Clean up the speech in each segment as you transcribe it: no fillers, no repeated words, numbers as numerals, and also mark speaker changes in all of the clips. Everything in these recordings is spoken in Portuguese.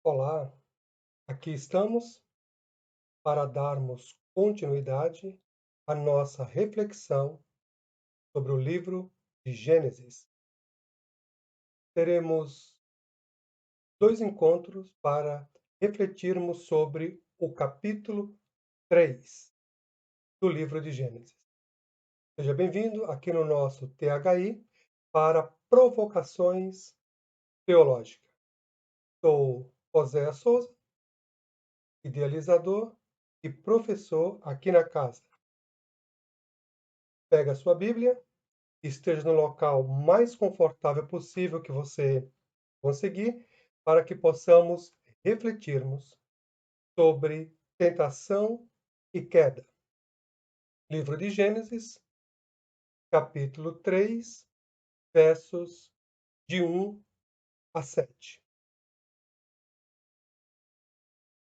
Speaker 1: Olá, aqui estamos para darmos continuidade à nossa reflexão sobre o livro de Gênesis. Teremos dois encontros para refletirmos sobre o capítulo 3 do livro de Gênesis. Seja bem-vindo aqui no nosso THI para Provocações Teológicas. Sou Oséias Souza, idealizador e professor aqui na casa. Pega a sua Bíblia, esteja no local mais confortável possível que você conseguir, para que possamos refletirmos sobre tentação e queda. Livro de Gênesis, capítulo 3, versos de 1 a 7.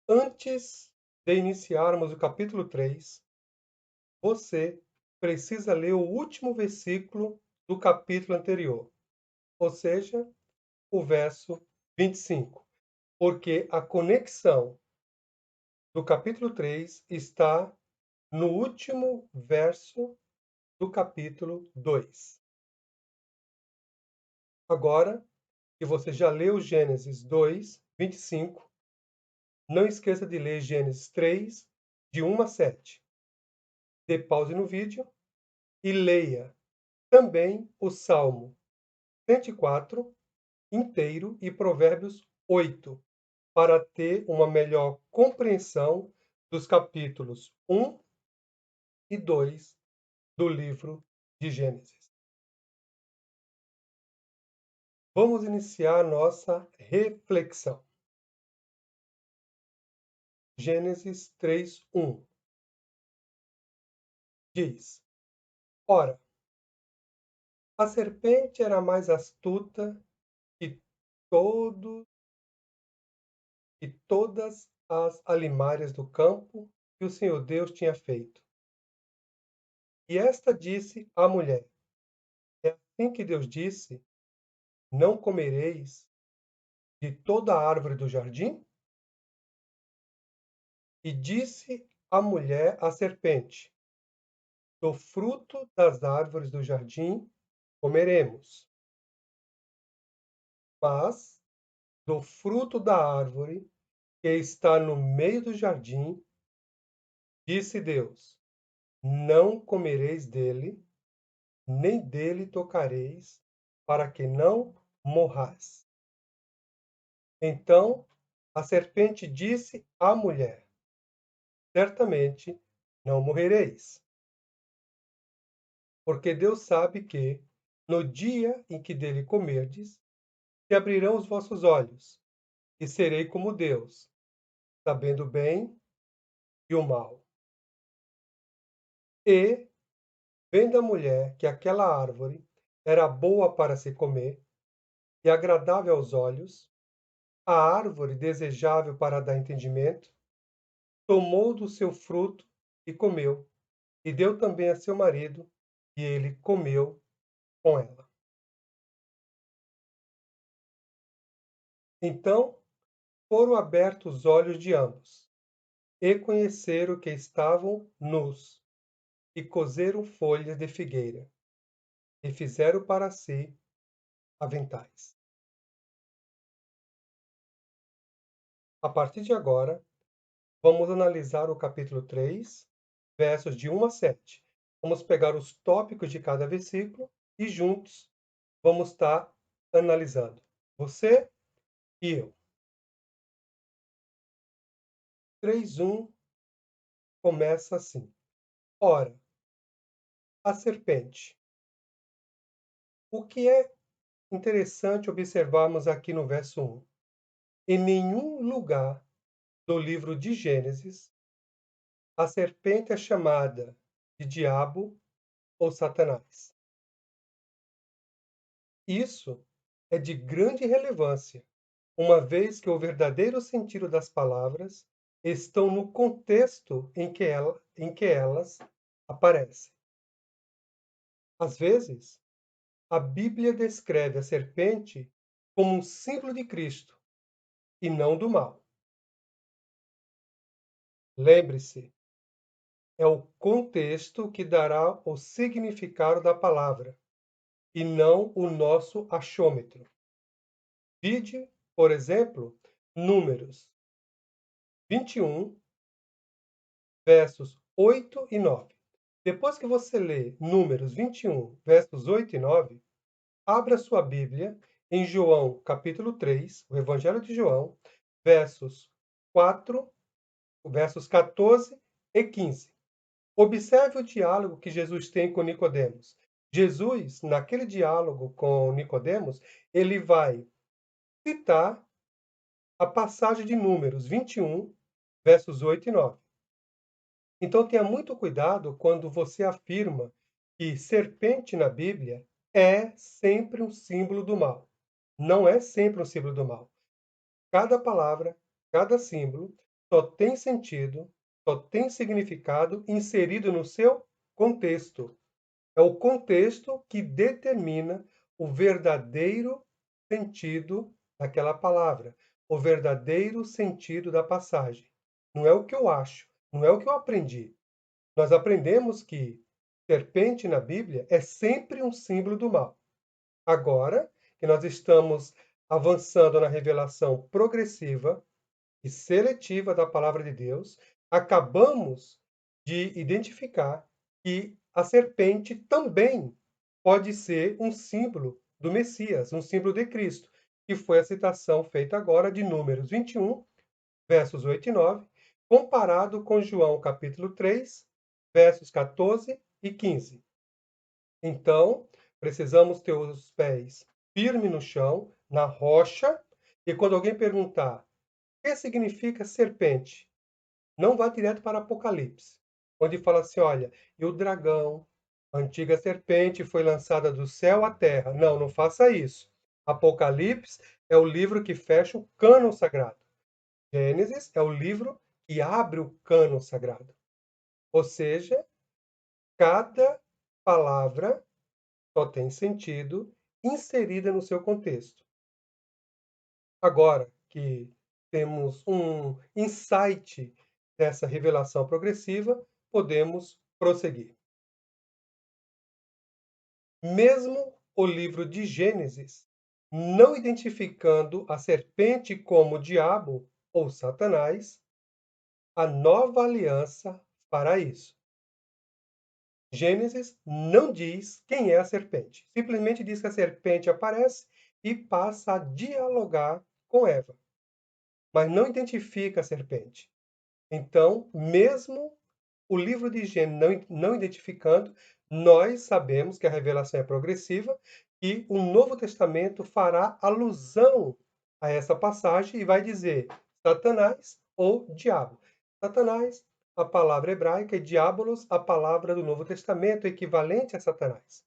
Speaker 1: Antes de iniciarmos o capítulo 3, você precisa ler o último versículo do capítulo anterior, ou seja, o verso 25, porque a conexão do capítulo 3 está no último verso do capítulo 2. Agora que você já leu Gênesis 2, 25, não esqueça de ler Gênesis 3, de 1 a 7. Dê pause no vídeo e leia também o Salmo 104 inteiro e Provérbios 8, para ter uma melhor compreensão dos capítulos 1 e 2 do livro de Gênesis. Vamos iniciar nossa reflexão. Gênesis 3:1 diz: Ora, a serpente era mais astuta que todo e todas as alimárias do campo que o Senhor Deus tinha feito. E esta disse à mulher: É assim que Deus disse: Não comereis de toda a árvore do jardim? E disse a mulher à serpente: Do fruto das árvores do jardim comeremos, mas do fruto da árvore que está no meio do jardim, disse Deus: Não comereis dele, nem dele tocareis, para que não morrais. Então a serpente disse à mulher: Certamente não morrereis, porque Deus sabe que, no dia em que dele comerdes, se abrirão os vossos olhos, e serei como Deus, sabendo o bem e o mal. E, vendo a mulher que aquela árvore era boa para se comer e agradável aos olhos, a árvore desejável para dar entendimento, tomou do seu fruto e comeu, e deu também a seu marido, e ele comeu com ela. Então foram abertos os olhos de ambos, e conheceram que estavam nus, e coseram folhas de figueira, e fizeram para si aventais. A partir de agora, vamos analisar o capítulo 3, versos de 1 a 7. Vamos pegar os tópicos de cada versículo e juntos vamos estar analisando. Você e eu. 3:1 começa assim: Ora, a serpente. O que é interessante observarmos aqui no verso 1? Em nenhum lugar do livro de Gênesis a serpente é chamada de diabo ou Satanás. Isso é de grande relevância, uma vez que o verdadeiro sentido das palavras estão no contexto em que elas aparecem. Às vezes, a Bíblia descreve a serpente como um símbolo de Cristo, e não do mal. Lembre-se, é o contexto que dará o significado da palavra, e não o nosso achômetro. Vide, por exemplo, Números 21, versos 8 e 9. Depois que você lê Números 21, versos 8 e 9, abra sua Bíblia em João, capítulo 3, o Evangelho de João, versos 4, versos 14 e 15. Observe o diálogo que Jesus tem com Nicodemos. Jesus, naquele diálogo com Nicodemos, ele vai citar a passagem de Números 21, versos 8 e 9. Então tenha muito cuidado quando você afirma que serpente na Bíblia é sempre um símbolo do mal. Não é sempre um símbolo do mal. Cada palavra, cada símbolo só tem sentido, só tem significado inserido no seu contexto. É o contexto que determina o verdadeiro sentido daquela palavra, o verdadeiro sentido da passagem. Não é o que eu acho, não é o que eu aprendi. Nós aprendemos que serpente na Bíblia é sempre um símbolo do mal. Agora que nós estamos avançando na revelação progressiva e seletiva da palavra de Deus, acabamos de identificar que a serpente também pode ser um símbolo do Messias, um símbolo de Cristo, que foi a citação feita agora de Números 21, versos 8 e 9, comparado com João capítulo 3, versos 14 e 15. Então, precisamos ter os pés firmes no chão, na rocha, e quando alguém perguntar o que significa serpente, não vá direto para Apocalipse, onde fala assim, olha, e o dragão, a antiga serpente, foi lançada do céu à terra. Não, não faça isso. Apocalipse é o livro que fecha o cânon sagrado. Gênesis é o livro que abre o cânon sagrado. Ou seja, cada palavra só tem sentido inserida no seu contexto. Agora que temos um insight dessa revelação progressiva, podemos prosseguir. Mesmo o livro de Gênesis, não identificando a serpente como o diabo ou Satanás, a nova aliança fará isso. Gênesis não diz quem é a serpente. Simplesmente diz que a serpente aparece e passa a dialogar com Eva, mas não identifica a serpente. Então, mesmo o livro de Gênesis não identificando, nós sabemos que a revelação é progressiva e o Novo Testamento fará alusão a essa passagem e vai dizer Satanás ou diabo. Satanás, a palavra hebraica, e diabolos, a palavra do Novo Testamento, equivalente a Satanás.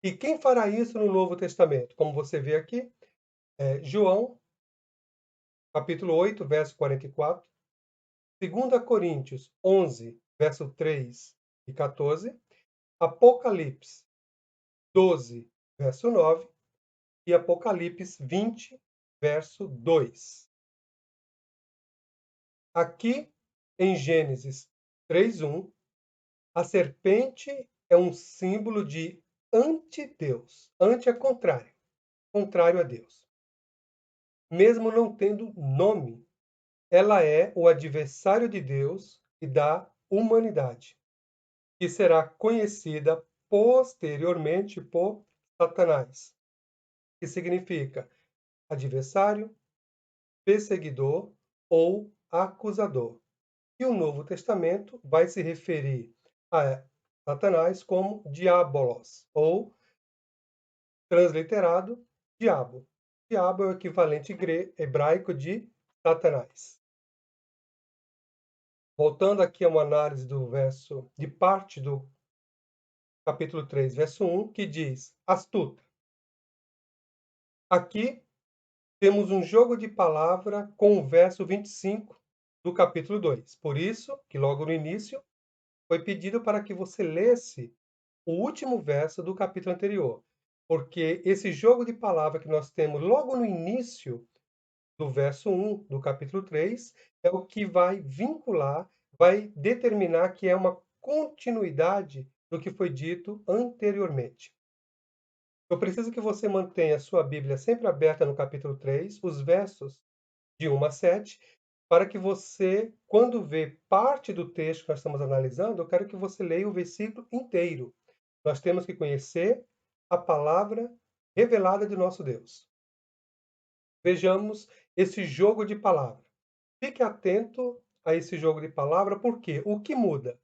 Speaker 1: E quem fará isso no Novo Testamento? Como você vê aqui, João, capítulo 8, verso 44, 2 Coríntios 11, verso 3 e 14, Apocalipse 12, verso 9 e Apocalipse 20, verso 2. Aqui em Gênesis 3:1, a serpente é um símbolo de anti-Deus. Anti é contrário, contrário a Deus. Mesmo não tendo nome, ela é o adversário de Deus e da humanidade, que será conhecida posteriormente por Satanás, que significa adversário, perseguidor ou acusador. E o Novo Testamento vai se referir a Satanás como diabolos, ou transliterado, diabo. Diabo é o equivalente hebraico de Satanás. Voltando aqui a uma análise do verso, de parte do capítulo 3, verso 1, que diz astuta. Aqui temos um jogo de palavra com o verso 25 do capítulo 2. Por isso, que logo no início, foi pedido para que você lesse o último verso do capítulo anterior. Porque esse jogo de palavra que nós temos logo no início do verso 1 do capítulo 3 é o que vai vincular, vai determinar que é uma continuidade do que foi dito anteriormente. Eu preciso que você mantenha a sua Bíblia sempre aberta no capítulo 3, os versos de 1 a 7, para que você, quando vê parte do texto que nós estamos analisando, eu quero que você leia o versículo inteiro. Nós temos que conhecer a palavra revelada de nosso Deus. Vejamos esse jogo de palavras. Fique atento a esse jogo de palavra, porque o que muda?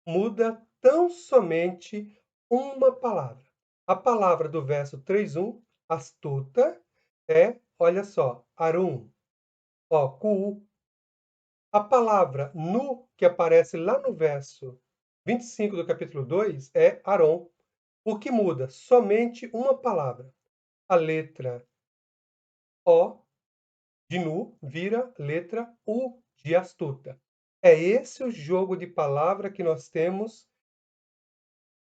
Speaker 1: Muda tão somente uma palavra. A palavra do verso 3:1, astuta, é, olha só, arum, ó, cu. A palavra nu, que aparece lá no verso 25 do capítulo 2, é aron. O que muda? Somente uma palavra. A letra O de nu vira letra U de astuta. É esse o jogo de palavra que nós temos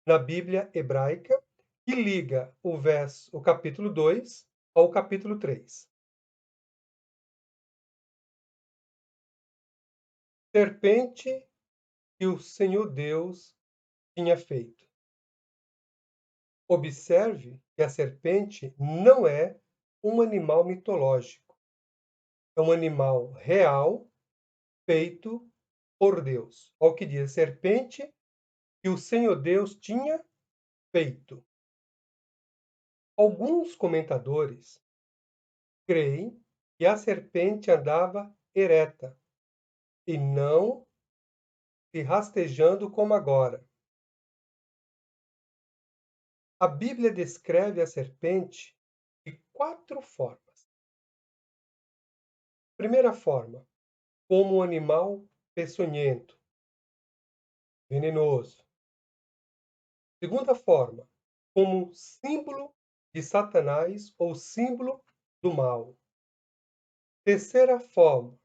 Speaker 1: na Bíblia hebraica, que liga o capítulo 2 ao capítulo 3. Serpente que o Senhor Deus tinha feito. Observe que a serpente não é um animal mitológico. É um animal real feito por Deus. Olha o que diz: serpente que o Senhor Deus tinha feito. Alguns comentadores creem que a serpente andava ereta e não se rastejando como agora. A Bíblia descreve a serpente de 4 formas. Primeira forma, como um animal peçonhento, venenoso. Segunda forma, como símbolo de Satanás ou símbolo do mal. Terceira forma,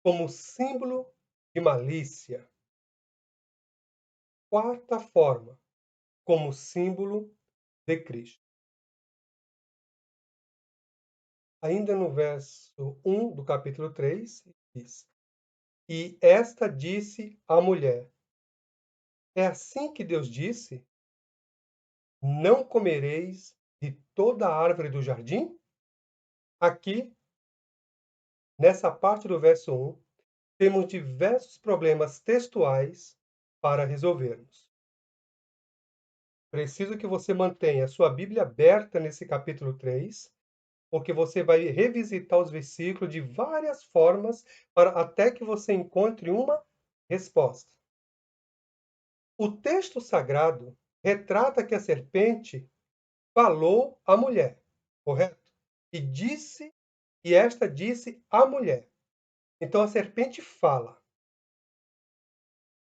Speaker 1: como símbolo de malícia. Quarta forma, como símbolo de Cristo. Ainda no verso 1 do capítulo 3, diz: E esta disse à mulher: É assim que Deus disse: Não comereis de toda a árvore do jardim? Aqui, nessa parte do verso 1, temos diversos problemas textuais para resolvermos. Preciso que você mantenha a sua Bíblia aberta nesse capítulo 3, porque você vai revisitar os versículos de várias formas até que você encontre uma resposta. O texto sagrado retrata que a serpente falou à mulher, correto? E esta disse à mulher. Então a serpente fala.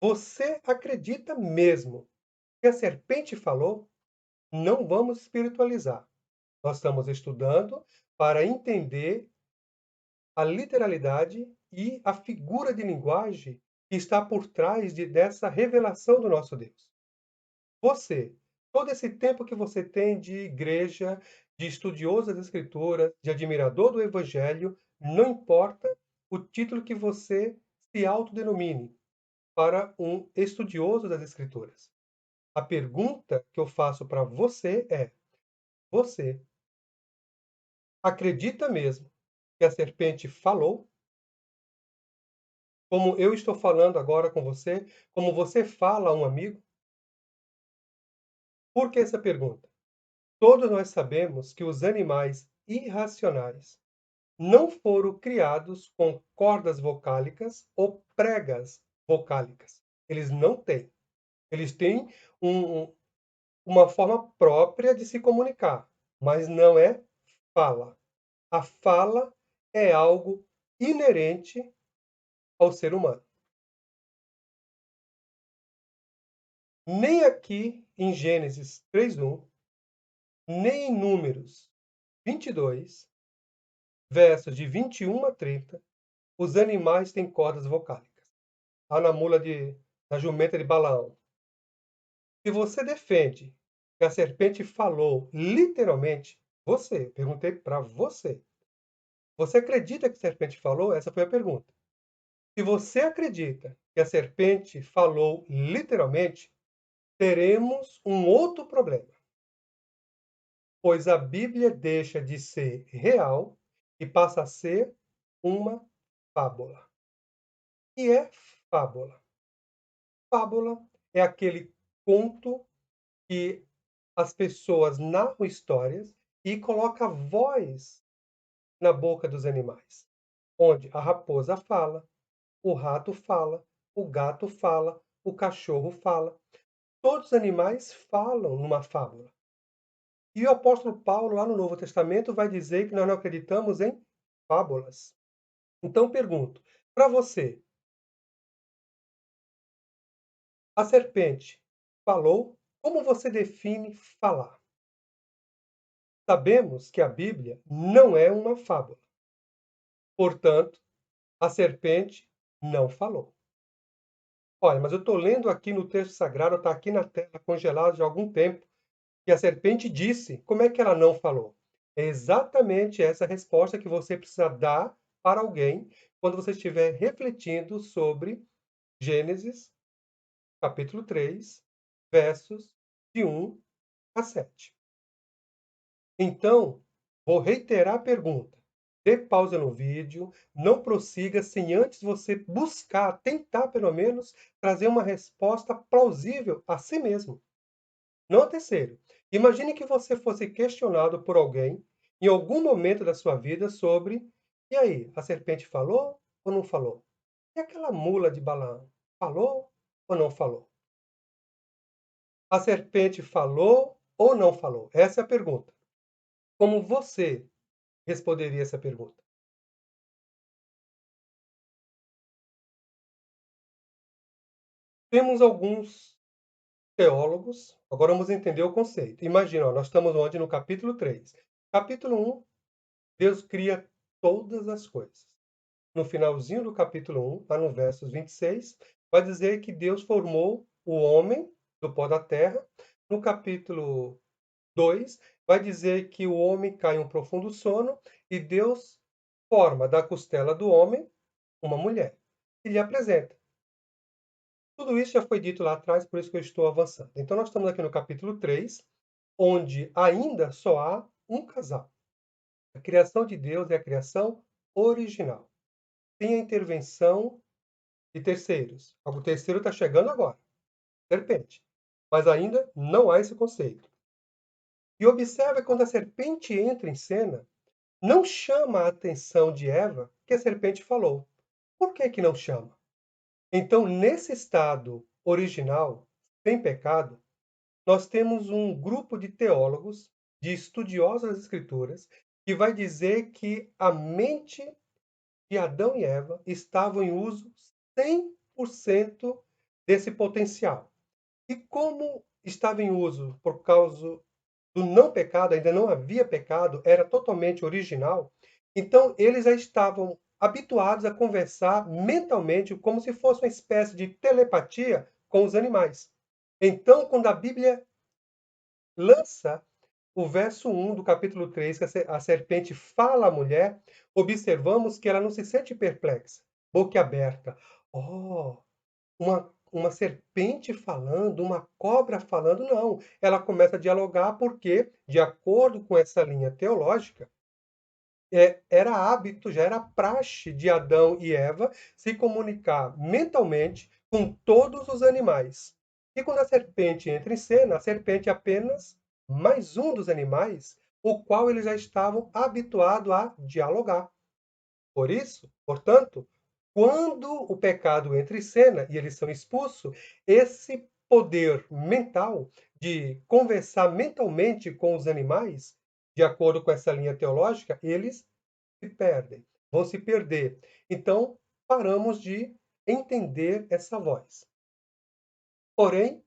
Speaker 1: Você acredita mesmo que a serpente falou? Não vamos espiritualizar. Nós estamos estudando para entender a literalidade e a figura de linguagem que está por trás dessa revelação do nosso Deus. Você, todo esse tempo que você tem de igreja, de estudioso das Escrituras, de admirador do Evangelho, não importa o título que você se autodenomine para um estudioso das Escrituras. A pergunta que eu faço para você é: você acredita mesmo que a serpente falou? Como eu estou falando agora com você, como você fala a um amigo? Por que essa pergunta? Todos nós sabemos que os animais irracionais não foram criados com cordas vocálicas ou pregas vocálicas. Eles não têm. Eles têm uma forma própria de se comunicar, mas não é fala. A fala é algo inerente ao ser humano. Nem aqui em Gênesis 3:1, nem em Números 22, versos de 21 a 30, os animais têm cordas vocálicas. Há na jumenta de Balaão. Se você defende que a serpente falou literalmente, perguntei para você, Você acredita que a serpente falou? Essa foi a pergunta. Se você acredita que a serpente falou literalmente, teremos um outro problema, pois a Bíblia deixa de ser real e passa a ser uma fábula. E é fábula. Fábula é aquele conto que as pessoas narram histórias e colocam voz na boca dos animais, onde a raposa fala, o rato fala, o gato fala, o cachorro fala. Todos os animais falam numa fábula. E o apóstolo Paulo, lá no Novo Testamento, vai dizer que nós não acreditamos em fábulas. Então pergunto, para você, a serpente falou? Como você define falar? Sabemos que a Bíblia não é uma fábula. Portanto, a serpente não falou. Olha, mas eu estou lendo aqui no texto sagrado, está aqui na tela, congelado já há algum tempo, que a serpente disse. Como é que ela não falou? É exatamente essa resposta que você precisa dar para alguém quando você estiver refletindo sobre Gênesis, capítulo 3, versos de 1 a 7. Então, vou reiterar a pergunta. Dê pausa no vídeo, não prossiga sem antes você buscar, tentar pelo menos, trazer uma resposta plausível a si mesmo. Não a terceiro. Imagine que você fosse questionado por alguém em algum momento da sua vida sobre: e aí, a serpente falou ou não falou? E aquela mula de Balaão, falou ou não falou? A serpente falou ou não falou? Essa é a pergunta. Como você responderia essa pergunta? Temos alguns teólogos, agora vamos entender o conceito. Imagina, ó, nós estamos onde? No capítulo 3. Capítulo 1, Deus cria todas as coisas. No finalzinho do capítulo 1, lá no versos 26, vai dizer que Deus formou o homem do pó da terra. No capítulo 2, vai dizer que o homem cai em um profundo sono e Deus forma da costela do homem uma mulher e lhe apresenta. Tudo isso já foi dito lá atrás, por isso que eu estou avançando. Então, nós estamos aqui no capítulo 3, onde ainda só há um casal. A criação de Deus é a criação original. Tem a intervenção de terceiros. O terceiro está chegando agora, serpente. Mas ainda não há esse conceito. E observe quando a serpente entra em cena, não chama a atenção de Eva que a serpente falou. Por que que não chama? Então, nesse estado original, sem pecado, nós temos um grupo de teólogos, de estudiosos das Escrituras, que vai dizer que a mente de Adão e Eva estava em uso 100% desse potencial. E como estava em uso por causa do não pecado, ainda não havia pecado, era totalmente original, então eles já estavam habituados a conversar mentalmente, como se fosse uma espécie de telepatia com os animais. Então, quando a Bíblia lança o verso 1 do capítulo 3, que a serpente fala à mulher, observamos que ela não se sente perplexa, boquiaberta. Oh, uma serpente falando, uma cobra falando, não. Ela começa a dialogar porque, de acordo com essa linha teológica, era hábito, já era praxe de Adão e Eva se comunicar mentalmente com todos os animais. E quando a serpente entra em cena, a serpente é apenas mais um dos animais, o qual eles já estavam habituados a dialogar. Por isso, portanto, quando o pecado entra em cena e eles são expulsos, esse poder mental de conversar mentalmente com os animais, de acordo com essa linha teológica, eles se perdem, vão se perder. Então, paramos de entender essa voz. Porém,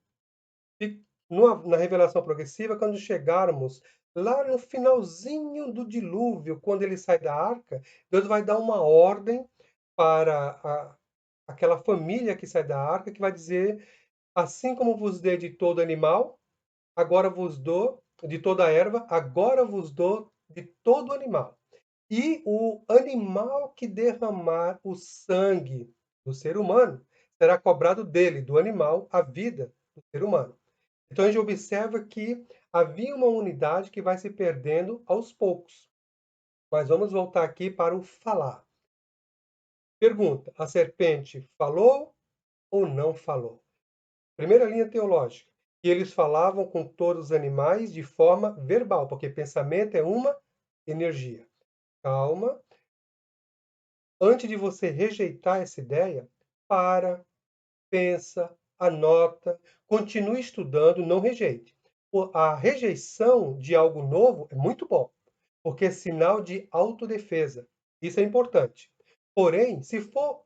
Speaker 1: na revelação progressiva, quando chegarmos lá no finalzinho do dilúvio, quando ele sai da arca, Deus vai dar uma ordem para aquela família que sai da arca, que vai dizer: assim como vos dei de todo animal, agora vos dou de toda a erva, agora vos dou de todo animal. E o animal que derramar o sangue do ser humano será cobrado dele, do animal, a vida do ser humano. Então a gente observa que havia uma unidade que vai se perdendo aos poucos. Mas vamos voltar aqui para o falar. Pergunta: a serpente falou ou não falou? Primeira linha teológica. E eles falavam com todos os animais de forma verbal, porque pensamento é uma energia. Calma. Antes de você rejeitar essa ideia, para, pensa, anota, continue estudando, não rejeite. A rejeição de algo novo é muito bom, porque é sinal de autodefesa. Isso é importante. Porém, se for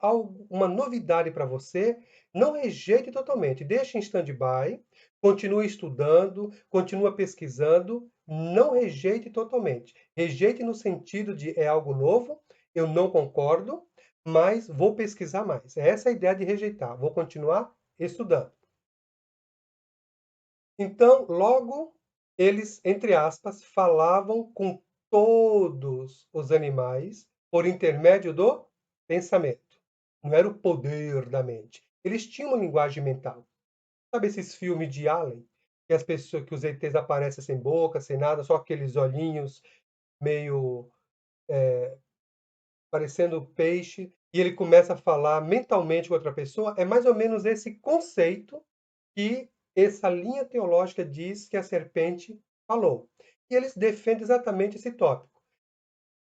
Speaker 1: uma novidade para você, não rejeite totalmente. Deixe em stand-by, continue estudando, continue pesquisando, não rejeite totalmente. Rejeite no sentido de é algo novo, eu não concordo, mas vou pesquisar mais. Essa é a ideia de rejeitar. Vou continuar estudando. Então, logo, eles, entre aspas, falavam com todos os animais por intermédio do pensamento. Não era o poder da mente. Eles tinham uma linguagem mental. Sabe esses filmes de Alien? Que as pessoas, que os ETs aparecem sem boca, sem nada, só aqueles olhinhos meio parecendo peixe, e ele começa a falar mentalmente com outra pessoa? É mais ou menos esse conceito que essa linha teológica diz que a serpente falou. E eles defendem exatamente esse tópico.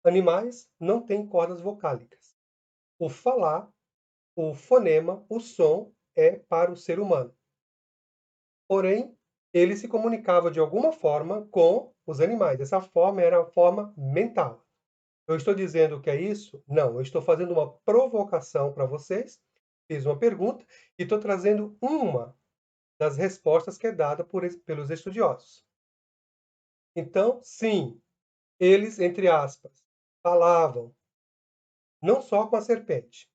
Speaker 1: Animais não têm cordas vocálicas. O falar, o fonema, o som é para o ser humano. Porém, ele se comunicava de alguma forma com os animais. Essa forma era a forma mental. Eu estou dizendo que é isso? Não, eu estou fazendo uma provocação para vocês. Fiz uma pergunta e estou trazendo uma das respostas que é dada pelos estudiosos. Então, sim, eles, entre aspas, falavam, não só com a serpente.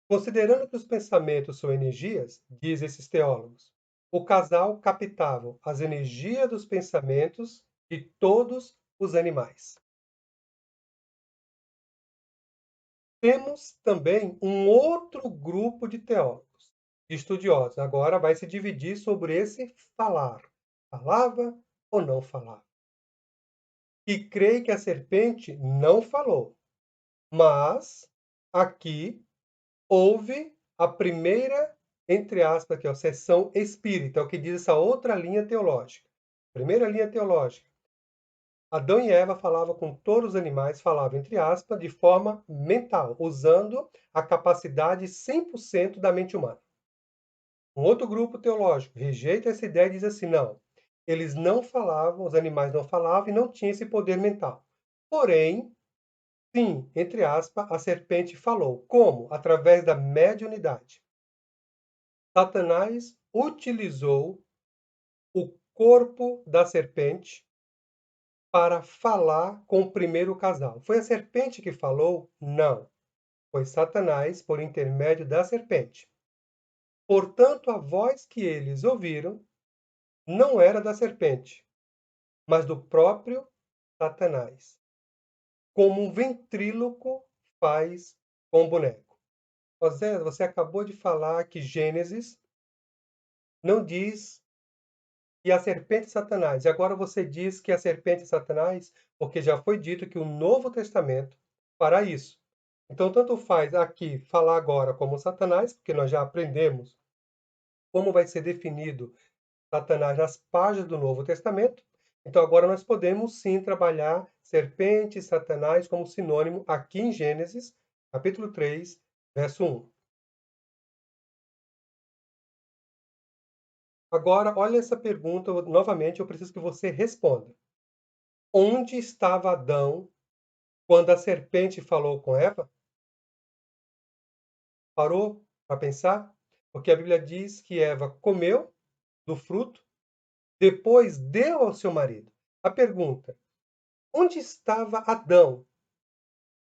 Speaker 1: Considerando que os pensamentos são energias, diz esses teólogos, o casal captava as energias dos pensamentos de todos os animais. Temos também um outro grupo de teólogos, de estudiosos. Agora vai se dividir sobre esse falar. Falava ou não falava? E creio que a serpente não falou. Mas aqui houve a primeira, entre aspas, aqui, ó, seção espírita, é o que diz essa outra linha teológica. Primeira linha teológica. Adão e Eva falavam com todos os animais, falavam, entre aspas, de forma mental, usando a capacidade 100% da mente humana. Um outro grupo teológico rejeita essa ideia e diz assim, não, eles não falavam, os animais não falavam e não tinham esse poder mental. Porém, sim, entre aspas, a serpente falou. Como? Através da mediunidade. Satanás utilizou o corpo da serpente para falar com o primeiro casal. Foi a serpente que falou? Não. Foi Satanás por intermédio da serpente. Portanto, a voz que eles ouviram não era da serpente, mas do próprio Satanás, como um ventríloco faz com o boneco. Osés, você acabou de falar que Gênesis não diz que a serpente é Satanás. E agora você diz que a serpente é Satanás, porque já foi dito que o Novo Testamento fará isso. Então, tanto faz aqui falar agora como Satanás, porque nós já aprendemos como vai ser definido Satanás nas páginas do Novo Testamento. Então, agora nós podemos sim trabalhar serpente e Satanás como sinônimo aqui em Gênesis, capítulo 3, verso 1. Agora, olha essa pergunta, novamente, eu preciso que você responda. Onde estava Adão quando a serpente falou com Eva? Parou para pensar? Porque a Bíblia diz que Eva comeu do fruto, depois deu ao seu marido. A pergunta: onde estava Adão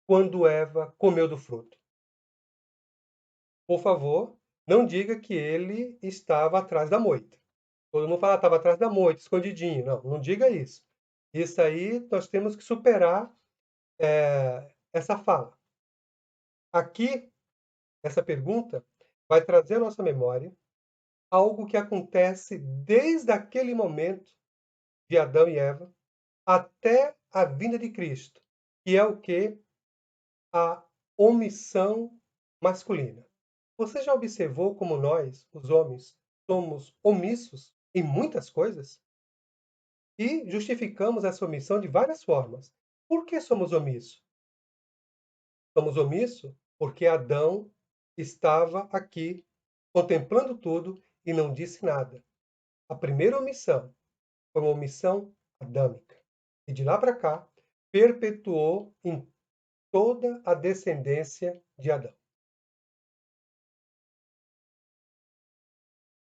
Speaker 1: quando Eva comeu do fruto? Por favor, não diga que ele estava atrás da moita. Todo mundo fala, estava atrás da moita, escondidinho. Não, não diga isso. Isso aí nós temos que superar essa fala. Aqui, essa pergunta vai trazer à nossa memória algo que acontece desde aquele momento de Adão e Eva até a vinda de Cristo, que é o que? A omissão masculina. Você já observou como nós, os homens, somos omissos em muitas coisas? E justificamos essa omissão de várias formas. Por que somos omissos? Somos omissos porque Adão estava aqui contemplando tudo e não disse nada. A primeira omissão foi uma omissão adâmica. E de lá para cá, perpetuou em toda a descendência de Adão.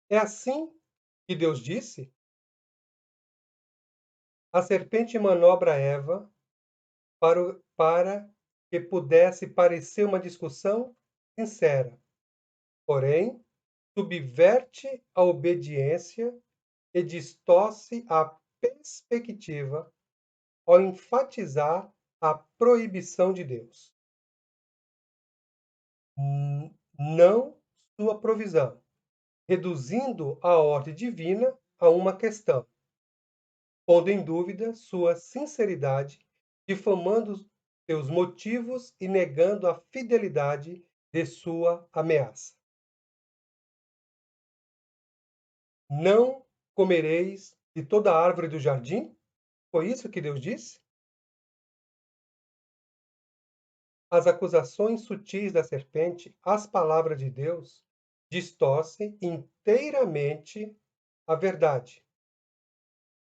Speaker 1: É assim que Deus disse: a serpente manobra Eva para que pudesse parecer uma discussão sincera, porém, subverte a obediência e distorce a perspectiva ao enfatizar a proibição de Deus, não sua provisão, reduzindo a ordem divina a uma questão, pondo em dúvida sua sinceridade, difamando seus motivos e negando a fidelidade de sua ameaça. Não comereis de toda árvore do jardim? Foi isso que Deus disse? As acusações sutis da serpente, as palavras de Deus, distorcem inteiramente a verdade.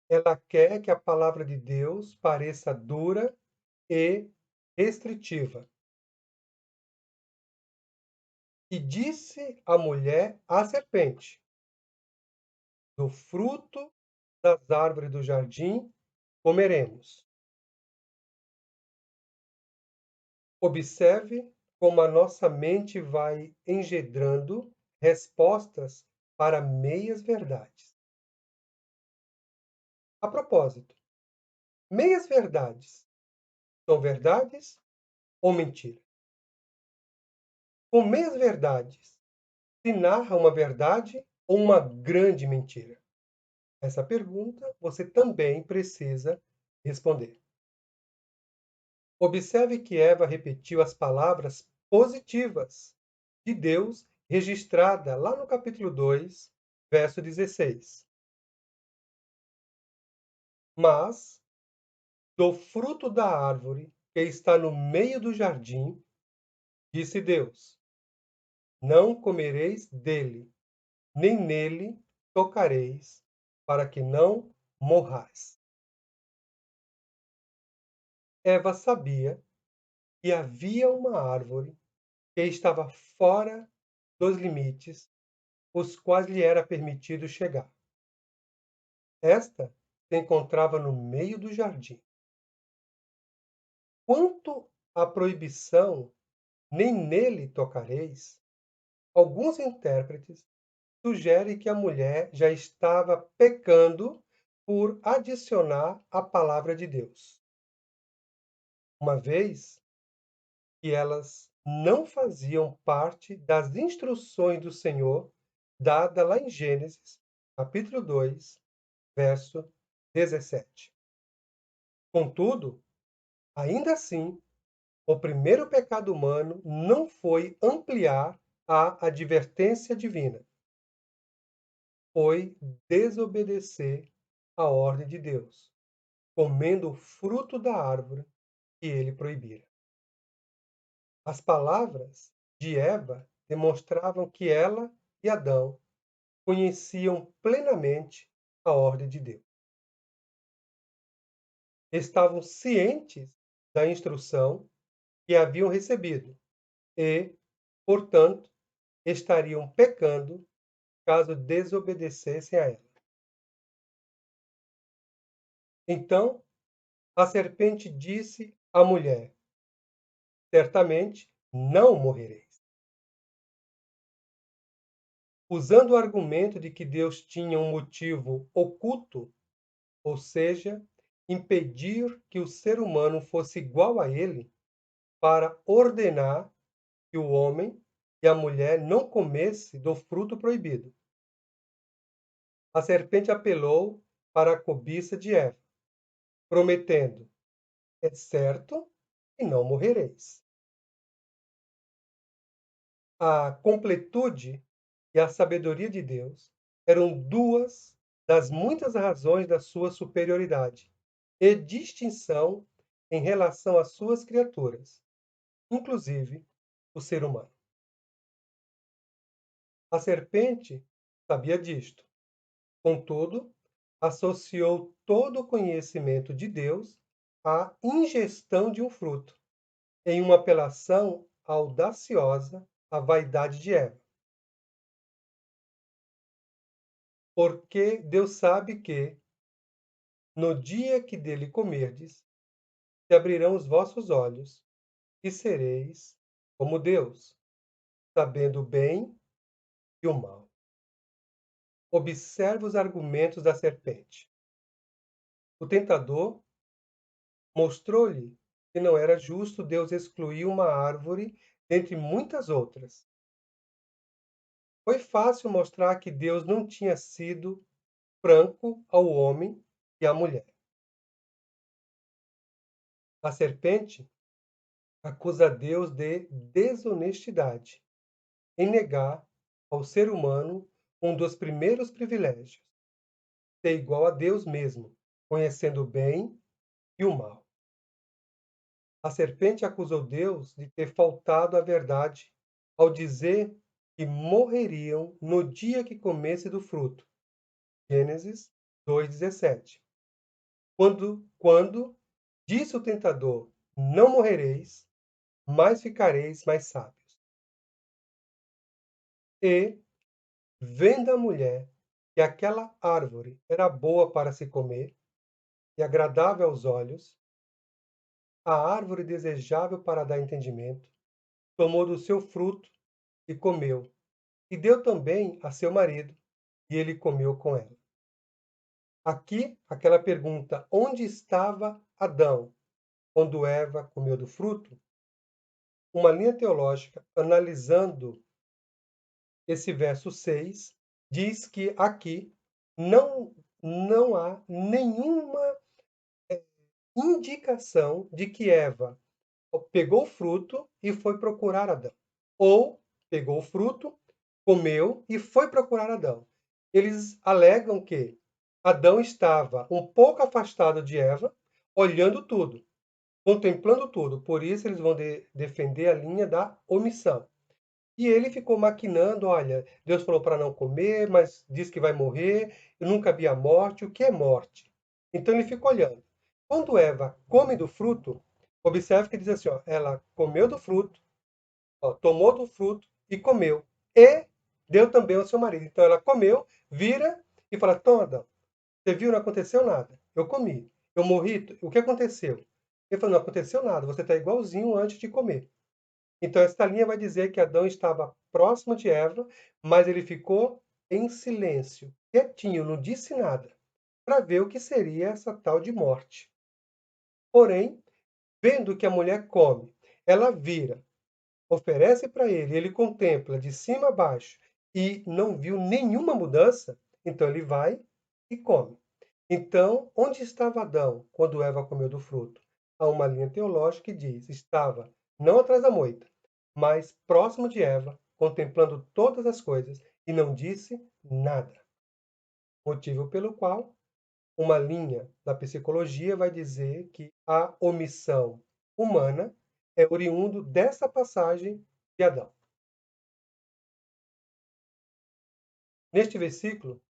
Speaker 1: Ela quer que a palavra de Deus pareça dura e restritiva. E disse a mulher à serpente: do fruto das árvores do jardim comeremos. Observe como a nossa mente vai engendrando respostas para meias verdades. A propósito, meias verdades são verdades ou mentira? Com meias verdades, se narra uma verdade ou uma grande mentira? Essa pergunta você também precisa responder. Observe que Eva repetiu as palavras positivas de Deus registrada lá no capítulo 2, verso 16. Mas do fruto da árvore que está no meio do jardim, disse Deus: não comereis dele, nem nele tocareis, para que não morrais. Eva sabia que havia uma árvore que estava fora dos limites, os quais lhe era permitido chegar. Esta se encontrava no meio do jardim. Quanto à proibição, nem nele tocareis, alguns intérpretes sugerem que a mulher já estava pecando por adicionar a palavra de Deus, uma vez que elas não faziam parte das instruções do Senhor dada lá em Gênesis, capítulo 2, verso 17. Contudo, ainda assim, o primeiro pecado humano não foi ampliar a advertência divina, foi desobedecer a ordem de Deus, comendo o fruto da árvore que ele proibira. As palavras de Eva demonstravam que ela e Adão conheciam plenamente a ordem de Deus. Estavam cientes da instrução que haviam recebido e, portanto, estariam pecando caso desobedecessem a ela. Então, a serpente disse à mulher: certamente não morrereis. Usando o argumento de que Deus tinha um motivo oculto, ou seja, impedir que o ser humano fosse igual a ele, para ordenar que o homem e a mulher não comesse do fruto proibido. A serpente apelou para a cobiça de Eva, prometendo: é certo que não morrereis. A completude e a sabedoria de Deus eram duas das muitas razões da sua superioridade e distinção em relação às suas criaturas, inclusive o ser humano. A serpente sabia disto, contudo, associou todo o conhecimento de Deus à ingestão de um fruto, em uma apelação audaciosa à vaidade de Eva. Porque Deus sabe que, no dia que dele comerdes, se abrirão os vossos olhos, e sereis como Deus, sabendo o bem e o mal. Observe os argumentos da serpente. O tentador mostrou-lhe que não era justo Deus excluir uma árvore dentre muitas outras. Foi fácil mostrar que Deus não tinha sido franco ao homem e à mulher. A serpente acusa Deus de desonestidade em negar ao ser humano um dos primeiros privilégios, ser igual a Deus mesmo, conhecendo o bem e o mal. A serpente acusou Deus de ter faltado à verdade ao dizer que morreriam no dia que comesse do fruto. Gênesis 2:17. Quando disse o tentador: não morrereis, mas ficareis mais sábios. E, vendo a mulher que aquela árvore era boa para se comer e agradável aos olhos, a árvore desejável para dar entendimento, tomou do seu fruto e comeu, e deu também a seu marido, e ele comeu com ela. Aqui, aquela pergunta: onde estava Adão quando Eva comeu do fruto? Uma linha teológica analisando esse verso 6 diz que aqui não há nenhuma indicação de que Eva pegou o fruto e foi procurar Adão. Ou pegou o fruto, comeu e foi procurar Adão. Eles alegam que Adão estava um pouco afastado de Eva, olhando tudo, contemplando tudo. Por isso eles vão defender a linha da omissão. E ele ficou maquinando, olha, Deus falou para não comer, mas diz que vai morrer, eu nunca vi a morte, o que é morte? Então ele fica olhando. Quando Eva come do fruto, observe que diz assim, ó, ela comeu do fruto, ó, tomou do fruto e comeu. E deu também ao seu marido. Então ela comeu, vira e fala, Tom, Adão, você viu, não aconteceu nada. Eu comi. Eu morri, o que aconteceu? Ele falou, não aconteceu nada, você está igualzinho antes de comer. Então, esta linha vai dizer que Adão estava próximo de Eva, mas ele ficou em silêncio, quietinho, não disse nada, para ver o que seria essa tal de morte. Porém, vendo que a mulher come, ela vira, oferece para ele, ele contempla de cima a baixo e não viu nenhuma mudança, então ele vai e come. Então, onde estava Adão quando Eva comeu do fruto? Há uma linha teológica que diz: estava não atrás da moita, mas próximo de Eva, contemplando todas as coisas, e não disse nada. Motivo pelo qual uma linha da psicologia vai dizer que a omissão humana é oriundo dessa passagem de Adão. Neste versículo,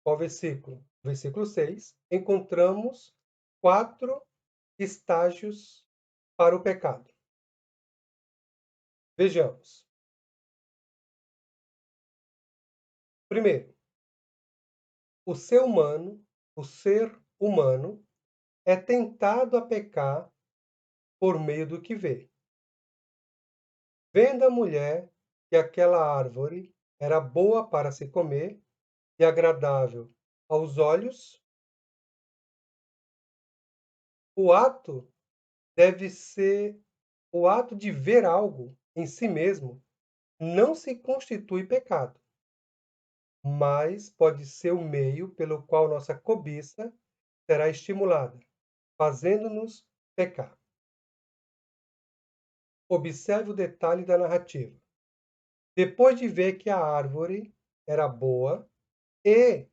Speaker 1: qual versículo? Versículo 6, encontramos 4 estágios para o pecado. Vejamos. Primeiro, o ser humano é tentado a pecar por meio do que vê. Vendo a mulher que aquela árvore era boa para se comer e agradável aos olhos, O ato deve ser o ato de ver algo em si mesmo não se constitui pecado, mas pode ser o meio pelo qual nossa cobiça será estimulada, fazendo-nos pecar. Observe o detalhe da narrativa. Depois de ver que a árvore era boa e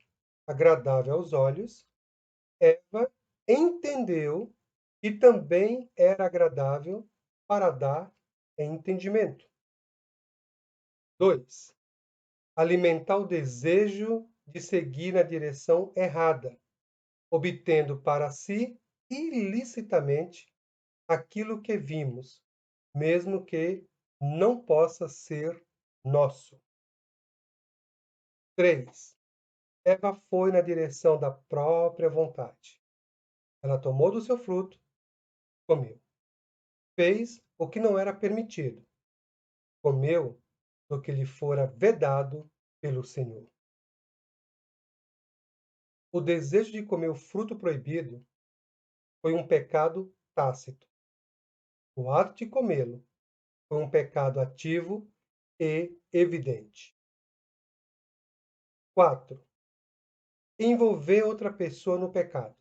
Speaker 1: agradável aos olhos, Eva entendeu que também era agradável para dar entendimento. 2. Alimentar o desejo de seguir na direção errada, obtendo para si ilicitamente aquilo que vimos, mesmo que não possa ser nosso. 3. Eva foi na direção da própria vontade. Ela tomou do seu fruto, comeu. Fez o que não era permitido. Comeu do que lhe fora vedado pelo Senhor. O desejo de comer o fruto proibido foi um pecado tácito. O ato de comê-lo foi um pecado ativo e evidente. 4. Envolver outra pessoa no pecado.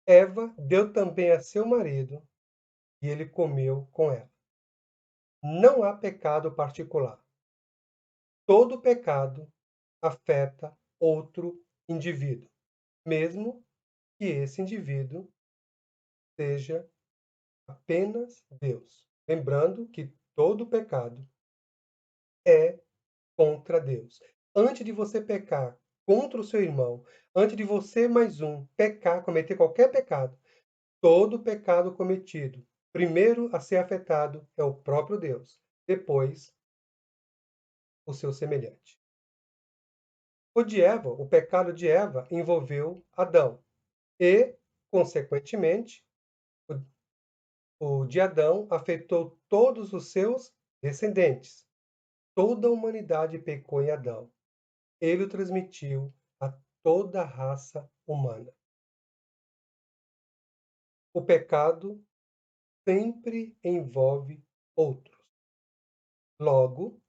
Speaker 1: Eva deu também a seu marido e ele comeu com ela. Não há pecado particular. Todo pecado afeta outro indivíduo, mesmo que esse indivíduo seja apenas Deus. Lembrando que todo pecado é contra Deus. Antes de você pecar contra o seu irmão, antes de você mais um pecar, cometer qualquer pecado, todo pecado cometido, primeiro a ser afetado é o próprio Deus, depois o seu semelhante. O pecado de Eva envolveu Adão e, consequentemente, o de Adão afetou todos os seus descendentes. Toda a humanidade pecou em Adão. Ele o transmitiu a toda a raça humana. O pecado sempre envolve outros. Logo,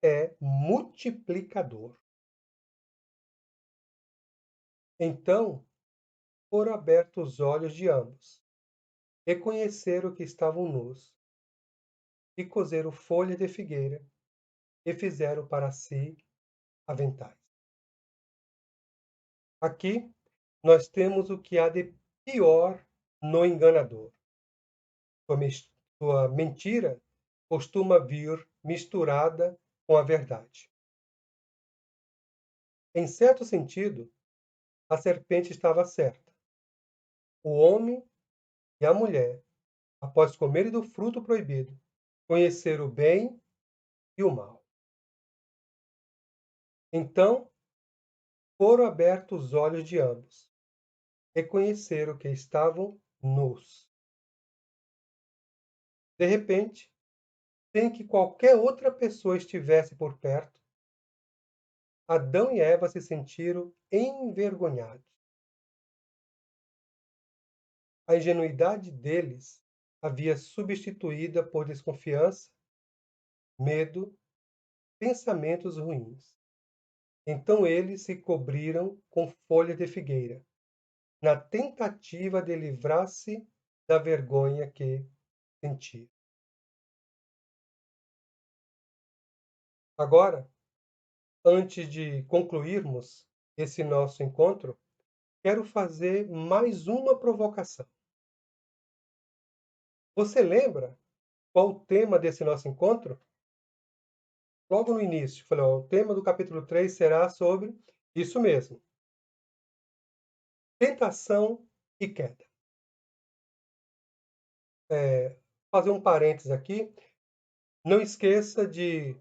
Speaker 1: é multiplicador. Então, foram abertos os olhos de ambos, reconheceram que estavam nus, e cozeram folha de figueira, e fizeram para si aventais. Aqui, nós temos o que há de pior no enganador. Sua mentira costuma vir misturada com a verdade. Em certo sentido, a serpente estava certa. O homem e a mulher, após comerem do fruto proibido, conheceram o bem e o mal. Então, foram abertos os olhos de ambos. Reconheceram que estavam nus. De repente, sem que qualquer outra pessoa estivesse por perto, Adão e Eva se sentiram envergonhados. A ingenuidade deles havia substituída por desconfiança, medo, pensamentos ruins. Então eles se cobriram com folha de figueira, na tentativa de livrar-se da vergonha que sentiam. Agora, antes de concluirmos esse nosso encontro, quero fazer mais uma provocação. Você lembra qual o tema desse nosso encontro? Logo no início, falei, ó, o tema do capítulo 3 será sobre isso mesmo. Tentação e queda. Fazer um parênteses aqui. Não esqueça de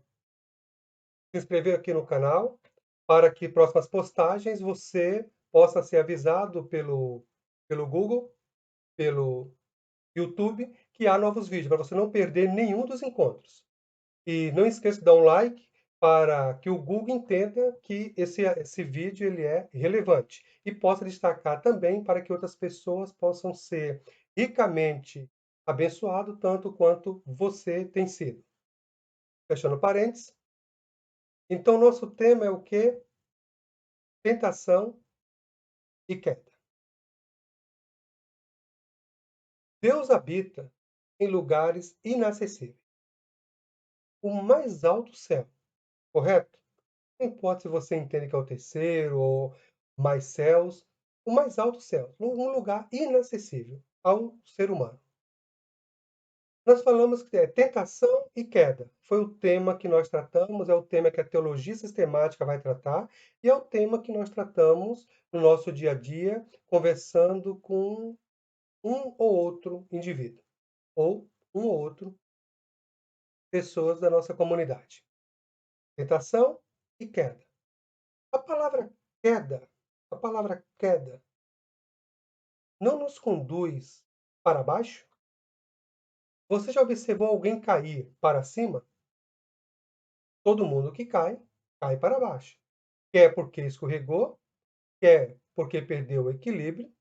Speaker 1: se inscrever aqui no canal para que próximas postagens você possa ser avisado pelo Google, pelo YouTube, que há novos vídeos, para você não perder nenhum dos encontros. E não esqueça de dar um like para que o Google entenda que esse vídeo ele é relevante e possa destacar também para que outras pessoas possam ser ricamente abençoado tanto quanto você tem sido. Fechando parênteses. Então, nosso tema é o quê? Tentação e queda. Deus habita em lugares inacessíveis. O mais alto céu, correto? Não importa se você entende que é o terceiro ou mais céus, o mais alto céu, um lugar inacessível ao ser humano. Nós falamos que é tentação e queda. Foi o tema que nós tratamos, é o tema que a teologia sistemática vai tratar, e é o tema que nós tratamos no nosso dia a dia, conversando com um ou outro indivíduo, ou um ou outro pessoas da nossa comunidade. Tentação e queda. A palavra queda, a palavra queda, não nos conduz para baixo? Você já observou alguém cair para cima? Todo mundo que cai, cai para baixo. Quer porque escorregou, quer porque perdeu o equilíbrio,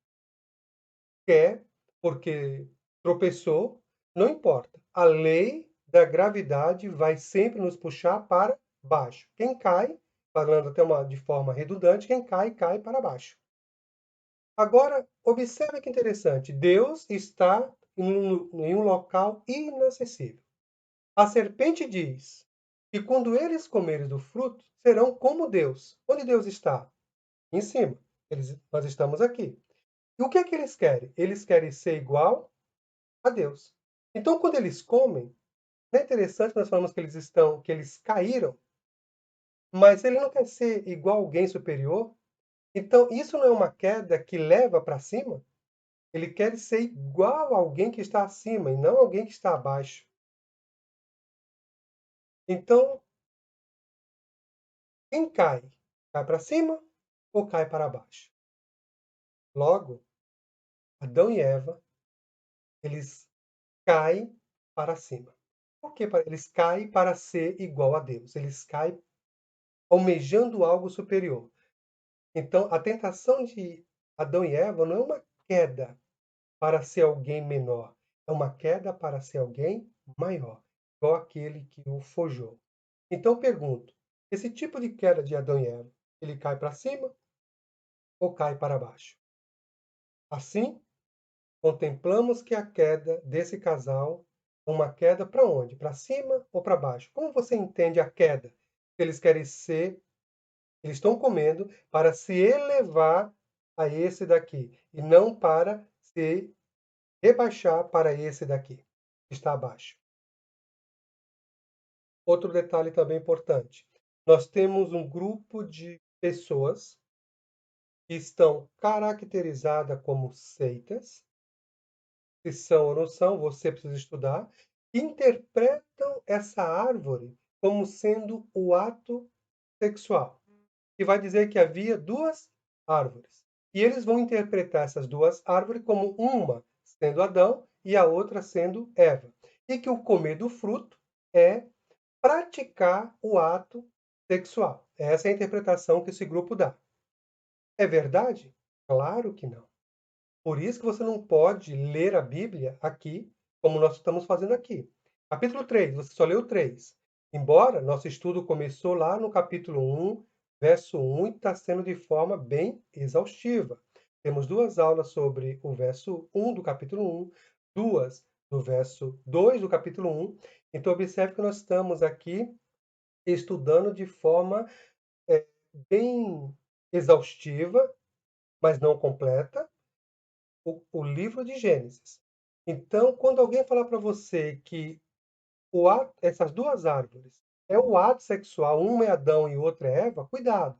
Speaker 1: quer porque tropeçou, não importa. A lei da gravidade vai sempre nos puxar para baixo. Quem cai, falando até de forma redundante, quem cai, cai para baixo. Agora, observe que interessante. Deus está em um local inacessível. A serpente diz que quando eles comerem do fruto, serão como Deus. Onde Deus está? Em cima. Nós estamos aqui. E o que é que eles querem? Eles querem ser igual a Deus. Então, quando eles comem, não é interessante nós falamos que eles caíram, mas ele não quer ser igual a alguém superior. Então, isso não é uma queda que leva para cima? Ele quer ser igual a alguém que está acima e não alguém que está abaixo. Então, quem cai? Cai para cima ou cai para baixo? Logo, Adão e Eva, eles caem para cima. Por que eles caem para ser igual a Deus? Eles caem almejando algo superior. Então, a tentação de Adão e Eva não é uma queda para ser alguém menor, é uma queda para ser alguém maior, igual aquele que o forjou. Então, pergunto, esse tipo de queda de Adão e Eva, ele cai para cima ou cai para baixo? Assim, contemplamos que a queda desse casal é uma queda para onde? Para cima ou para baixo? Como você entende a queda? Eles querem ser, eles estão comendo para se elevar a esse daqui e não para se rebaixar para esse daqui, que está abaixo. Outro detalhe também importante. Nós temos um grupo de pessoas que estão caracterizadas como seitas, se são ou não são, você precisa estudar, interpretam essa árvore como sendo o ato sexual. E vai dizer que havia duas árvores. E eles vão interpretar essas duas árvores como uma sendo Adão e a outra sendo Eva. E que o comer do fruto é praticar o ato sexual. Essa é a interpretação que esse grupo dá. É verdade? Claro que não. Por isso que você não pode ler a Bíblia aqui, como nós estamos fazendo aqui. Capítulo 3, você só leu 3. Embora nosso estudo começou lá no capítulo 1, verso 1, e está sendo de forma bem exaustiva. Temos duas aulas sobre o verso 1 do capítulo 1, duas do verso 2 do capítulo 1. Então, observe que nós estamos aqui estudando de forma bem exaustiva, mas não completa, o livro de Gênesis. Então, quando alguém falar para você que essas duas árvores é o ato sexual, uma é Adão e outra é Eva, cuidado.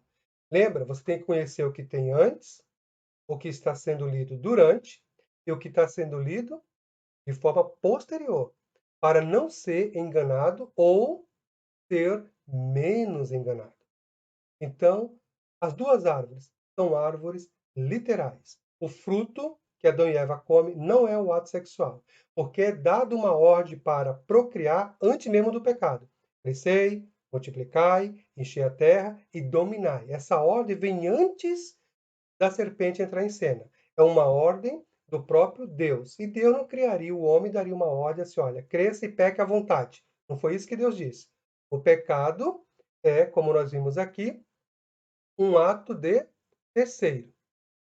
Speaker 1: Lembra, você tem que conhecer o que tem antes, o que está sendo lido durante e o que está sendo lido de forma posterior, para não ser enganado ou ser menos enganado. Então, as duas árvores são árvores literais. O fruto que Adão e Eva comem não é o ato sexual, porque é dado uma ordem para procriar antes mesmo do pecado. Crescei, multiplicai, enchei a terra e dominai. Essa ordem vem antes da serpente entrar em cena. É uma ordem do próprio Deus. E Deus não criaria o homem e daria uma ordem assim, olha, cresça e peque à vontade. Não foi isso que Deus disse. O pecado é, como nós vimos aqui, um ato de terceiro.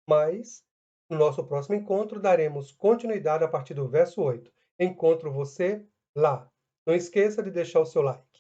Speaker 1: Mas, no nosso próximo encontro, daremos continuidade a partir do verso 8. Encontro você lá. Não esqueça de deixar o seu like.